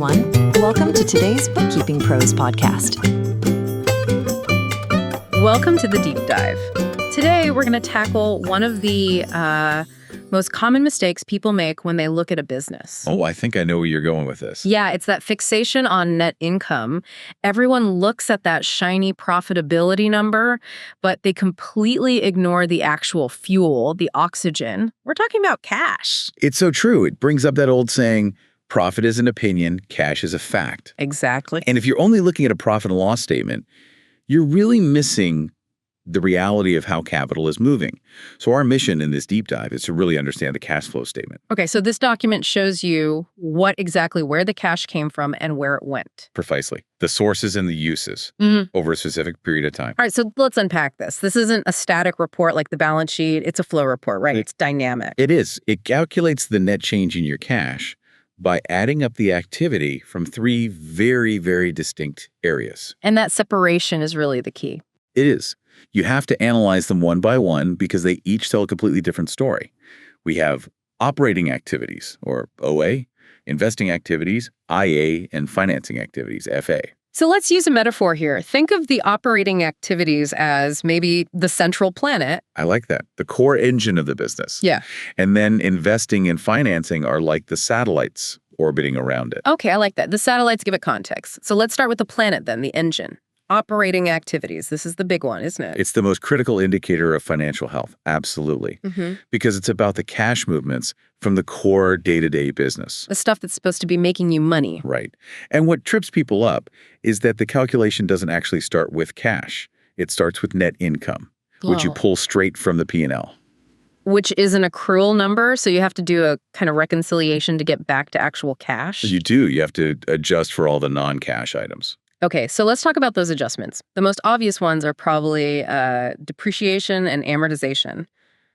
everyone. Welcome to today's Bookkeeping Pros podcast. Welcome to the deep dive. Today, we're going to tackle one of the most common mistakes people make when they look at a business. Oh, I think I know where you're going with this. Yeah, it's that fixation on net income. Everyone looks at that shiny profitability number, but they completely ignore the actual fuel, the oxygen. We're talking about cash. It's so true. It brings up that old saying, profit is an opinion, cash is a fact. Exactly. And if you're only looking at a profit and loss statement, you're really missing the reality of how capital is moving. So our mission in this deep dive is to really understand the cash flow statement. Okay, so this document shows you where the cash came from and where it went. Precisely. The sources and the uses over a specific period of time. All right, so let's unpack this. This isn't a static report like the balance sheet. It's a flow report, right? It's dynamic. It is. It calculates the net change in your cash by adding up the activity from three very, very distinct areas. And that separation is really the key. It is. You have to analyze them one by one because they each tell a completely different story. We have operating activities, or OA, investing activities, IA, and financing activities, FA. So let's use a metaphor here. Think of the operating activities as maybe the central planet. I like that. The core engine of the business. Yeah. And then investing and financing are like the satellites orbiting around it. Okay, I like that. The satellites give it context. So let's start with the planet then, the engine. Operating activities. This is the big one, isn't it? It's the most critical indicator of financial health. Absolutely. Because it's about the cash movements from the core day-to-day business. The stuff that's supposed to be making you money. Right. And what trips people up is that the calculation doesn't actually start with cash. It starts with net income, which you pull straight from the P&L. Which is an accrual number, so you have to do a kind of reconciliation to get back to actual cash. You do. You have to adjust for all the non-cash items. Okay, so let's talk about those adjustments. The most obvious ones are probably depreciation and amortization.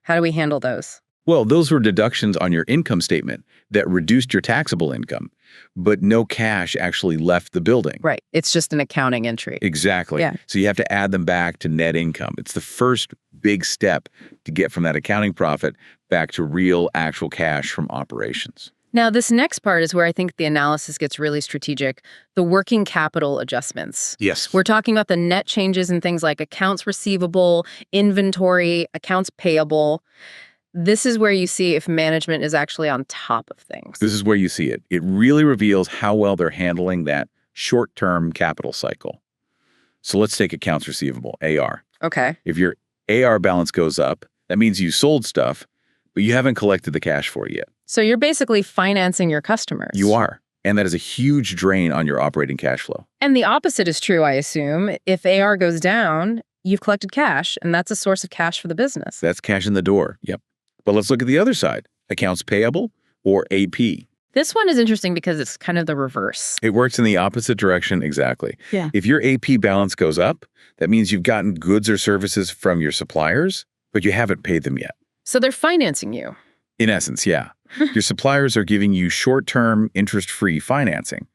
How do we handle those? Well, those were deductions on your income statement that reduced your taxable income, but no cash actually left the building. Right. It's just an accounting entry. Exactly. Yeah. So you have to add them back to net income. It's the first big step to get from that accounting profit back to real, actual cash from operations. Now, this next part is where I think the analysis gets really strategic, the working capital adjustments. Yes. We're talking about the net changes in things like accounts receivable, inventory, accounts payable. This is where you see if management is actually on top of things. This is where you see it. It really reveals how well they're handling that short-term capital cycle. So let's take accounts receivable, AR. Okay. If your AR balance goes up, that means you sold stuff, but you haven't collected the cash for it yet. So you're basically financing your customers. You are. And that is a huge drain on your operating cash flow. And the opposite is true, I assume. If AR goes down, you've collected cash, and that's a source of cash for the business. That's cash in the door. Yep. But let's look at the other side, accounts payable or AP. This one is interesting because it's kind of the reverse. It works in the opposite direction exactly. Yeah. If your AP balance goes up, that means you've gotten goods or services from your suppliers, but you haven't paid them yet. So they're financing you. In essence, yeah. Your suppliers are giving you short-term, interest-free financing.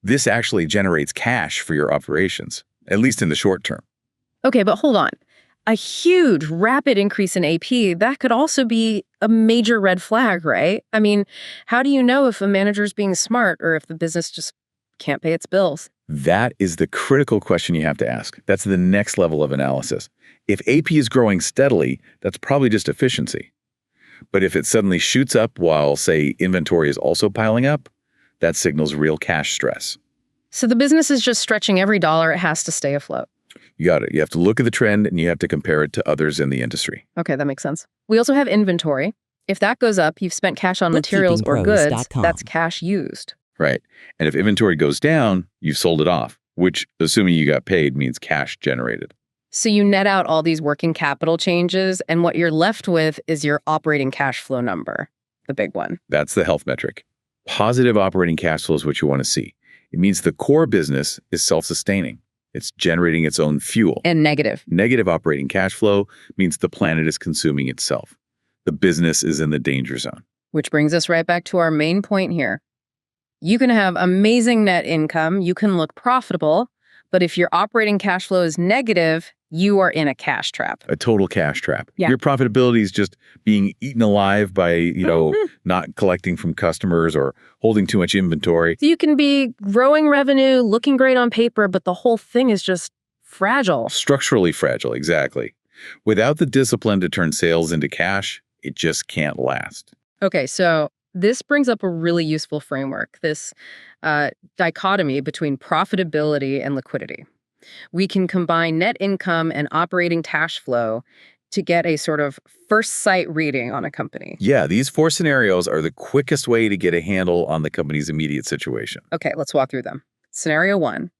This actually generates cash for your operations, at least in the short term. Okay, but hold on. A huge, rapid increase in AP, that could also be a major red flag, right? I mean, how do you know if a manager's being smart or if the business just can't pay its bills? That is the critical question you have to ask. That's the next level of analysis. If AP is growing steadily, that's probably just efficiency. But if it suddenly shoots up while, say, inventory is also piling up, that signals real cash stress. So the business is just stretching every dollar it has to stay afloat. You got it. You have to look at the trend and you have to compare it to others in the industry. Okay, that makes sense. We also have inventory. If that goes up, you've spent cash on materials or goods, that's cash used. Right. And if inventory goes down, you've sold it off, which, assuming you got paid, means cash generated. So you net out all these working capital changes, and what you're left with is your operating cash flow number, the big one. That's the health metric. Positive operating cash flow is what you want to see. It means the core business is self-sustaining. It's generating its own fuel. And negative. Negative operating cash flow means the planet is consuming itself. The business is in the danger zone. Which brings us right back to our main point here. You can have amazing net income, you can look profitable, but if your operating cash flow is negative, you are in a cash trap. A total cash trap. Yeah. Your profitability is just being eaten alive by, not collecting from customers or holding too much inventory. So you can be growing revenue, looking great on paper, but the whole thing is just fragile. Structurally fragile, exactly. Without the discipline to turn sales into cash, it just can't last. Okay, so this brings up a really useful framework, this dichotomy between profitability and liquidity. We can combine net income and operating cash flow to get a sort of first sight reading on a company. Yeah, these 4 scenarios are the quickest way to get a handle on the company's immediate situation. Okay, let's walk through them. Scenario 1,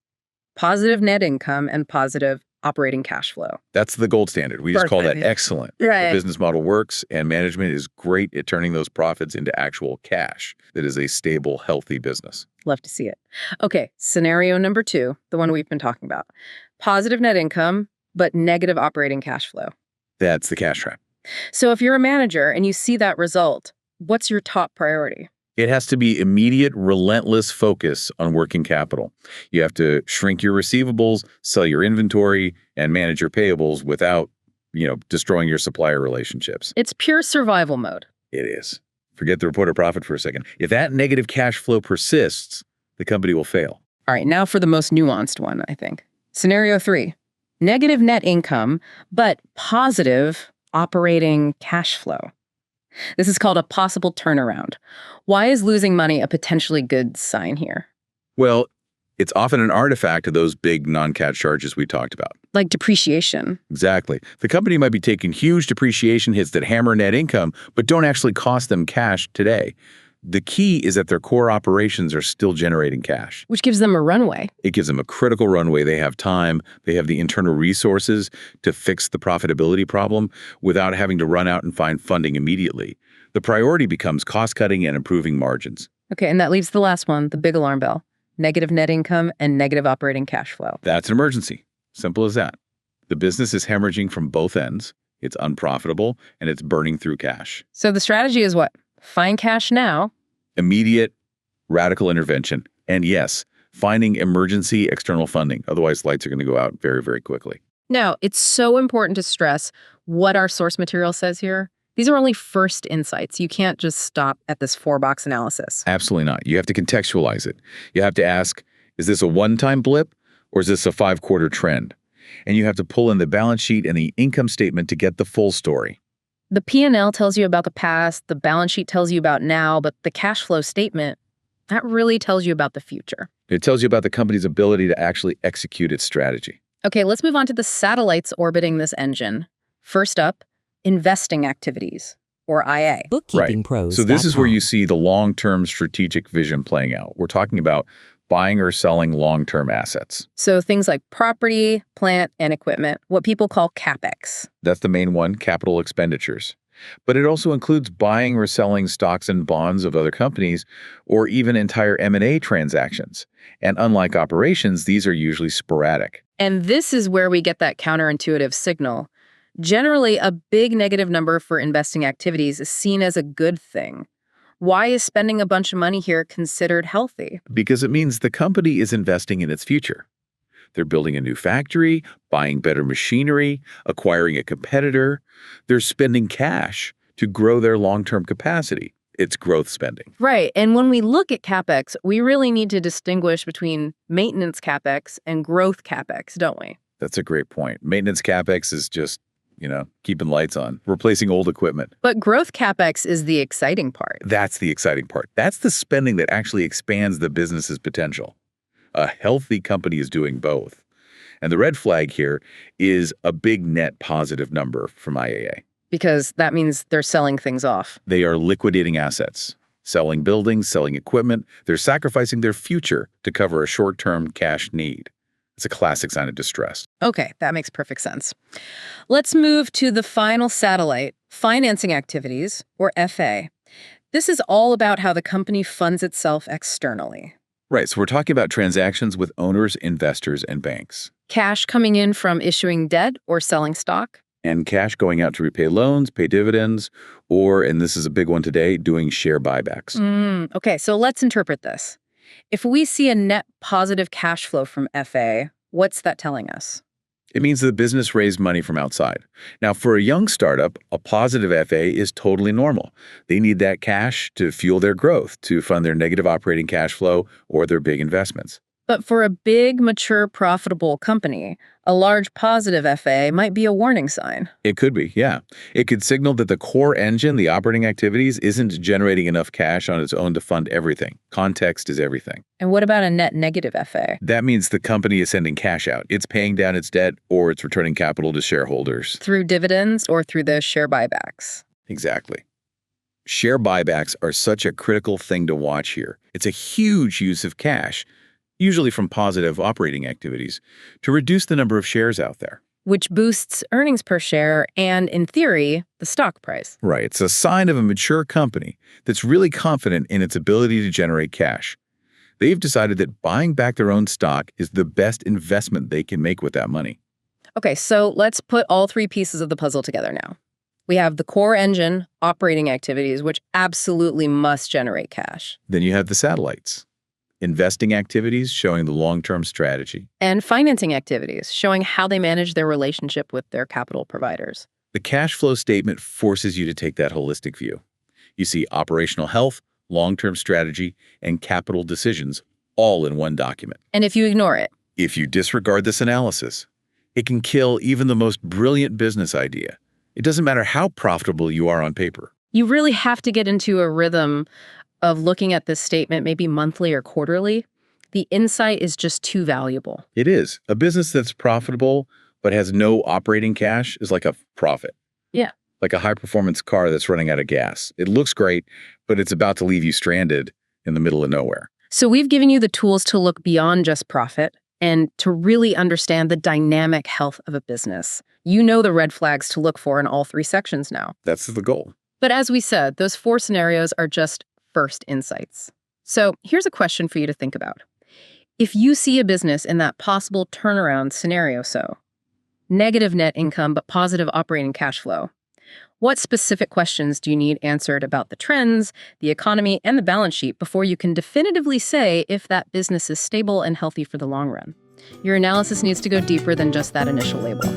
positive net income and positive operating cash flow. That's the gold standard. We just call that Perfect. excellent. Right. The business model works, and management is great at turning those profits into actual cash. That is a stable, healthy business. Love to see it. Okay, scenario number 2, the one we've been talking about. Positive net income, but negative operating cash flow. That's the cash trap. So if you're a manager and you see that result, what's your top priority? It has to be immediate, relentless focus on working capital. You have to shrink your receivables, sell your inventory, and manage your payables without, destroying your supplier relationships. It's pure survival mode. It is. Forget the reported profit for a second. If that negative cash flow persists, the company will fail. All right, now for the most nuanced one, I think. Scenario 3, negative net income, but positive operating cash flow. This is called a possible turnaround. Why is losing money a potentially good sign here? Well, it's often an artifact of those big non-cash charges we talked about. Like depreciation. Exactly. The company might be taking huge depreciation hits that hammer net income, but don't actually cost them cash today. The key is that their core operations are still generating cash. Which gives them a runway. It gives them a critical runway. They have time. They have the internal resources to fix the profitability problem without having to run out and find funding immediately. The priority becomes cost-cutting and improving margins. Okay, and that leaves the last one, the big alarm bell. Negative net income and negative operating cash flow. That's an emergency. Simple as that. The business is hemorrhaging from both ends. It's unprofitable, and it's burning through cash. So the strategy is what? Find cash now. Immediate, radical intervention. And yes, finding emergency external funding. Otherwise, lights are going to go out very, very quickly. Now, it's so important to stress what our source material says here. These are only first insights. You can't just stop at this 4-box analysis. Absolutely not. You have to contextualize it. You have to ask, is this a one-time blip or is this a 5-quarter trend? And you have to pull in the balance sheet and the income statement to get the full story. The P&L tells you about the past, the balance sheet tells you about now, but the cash flow statement, that really tells you about the future. It tells you about the company's ability to actually execute its strategy. Okay, let's move on to the satellites orbiting this engine. First up, investing activities, or IA. BkKeepingPro. So this is where you see the long-term strategic vision playing out. We're talking about buying or selling long-term assets. So things like property, plant, and equipment, what people call CapEx. That's the main one, capital expenditures. But it also includes buying or selling stocks and bonds of other companies, or even entire M&A transactions. And unlike operations, these are usually sporadic. And this is where we get that counterintuitive signal. Generally, a big negative number for investing activities is seen as a good thing. Why is spending a bunch of money here considered healthy? Because it means the company is investing in its future. They're building a new factory, buying better machinery, acquiring a competitor. They're spending cash to grow their long-term capacity. It's growth spending. Right. And when we look at CapEx, we really need to distinguish between maintenance CapEx and growth CapEx, don't we? That's a great point. Maintenance CapEx is just, keeping lights on, replacing old equipment. But growth CapEx is the exciting part. That's the exciting part. That's the spending that actually expands the business's potential. A healthy company is doing both. And the red flag here is a big net positive number from IAA. Because that means they're selling things off. They are liquidating assets, selling buildings, selling equipment. They're sacrificing their future to cover a short-term cash need. It's a classic sign of distress. Okay, that makes perfect sense. Let's move to the final satellite, financing activities, or FA. This is all about how the company funds itself externally. Right, so we're talking about transactions with owners, investors, and banks. Cash coming in from issuing debt or selling stock. And cash going out to repay loans, pay dividends, or, and this is a big one today, doing share buybacks. Okay, so let's interpret this. If we see a net positive cash flow from FA, what's that telling us? It means the business raised money from outside. Now, for a young startup, a positive FA is totally normal. They need that cash to fuel their growth, to fund their negative operating cash flow or their big investments. But for a big, mature, profitable company, a large positive FA might be a warning sign. It could be, yeah. It could signal that the core engine, the operating activities, isn't generating enough cash on its own to fund everything. Context is everything. And what about a net negative FA? That means the company is sending cash out. It's paying down its debt or it's returning capital to shareholders. Through dividends or through the share buybacks? Exactly. Share buybacks are such a critical thing to watch here. It's a huge use of cash, usually from positive operating activities, to reduce the number of shares out there. Which boosts earnings per share and, in theory, the stock price. Right. It's a sign of a mature company that's really confident in its ability to generate cash. They've decided that buying back their own stock is the best investment they can make with that money. Okay, so let's put all three pieces of the puzzle together now. We have the core engine, operating activities, which absolutely must generate cash. Then you have the satellites. Investing activities showing the long-term strategy. And financing activities, showing how they manage their relationship with their capital providers. The cash flow statement forces you to take that holistic view. You see operational health, long-term strategy, and capital decisions all in one document. And if you ignore it, If you disregard this analysis, it can kill even the most brilliant business idea. It doesn't matter how profitable you are on paper. you really have to get into a rhythm of looking at this statement maybe monthly or quarterly. The insight is just too valuable. It is. A business that's profitable but has no operating cash is like a profit. Yeah. Like a high-performance car that's running out of gas. It looks great, but it's about to leave you stranded in the middle of nowhere. So we've given you the tools to look beyond just profit and to really understand the dynamic health of a business. You know the red flags to look for in all three sections now. That's the goal. But as we said, those four scenarios are just first insights. So here's a question for you to think about. If you see a business in that possible turnaround scenario, negative net income but positive operating cash flow, what specific questions do you need answered about the trends, the economy, and the balance sheet before you can definitively say if that business is stable and healthy for the long run? Your analysis needs to go deeper than just that initial label.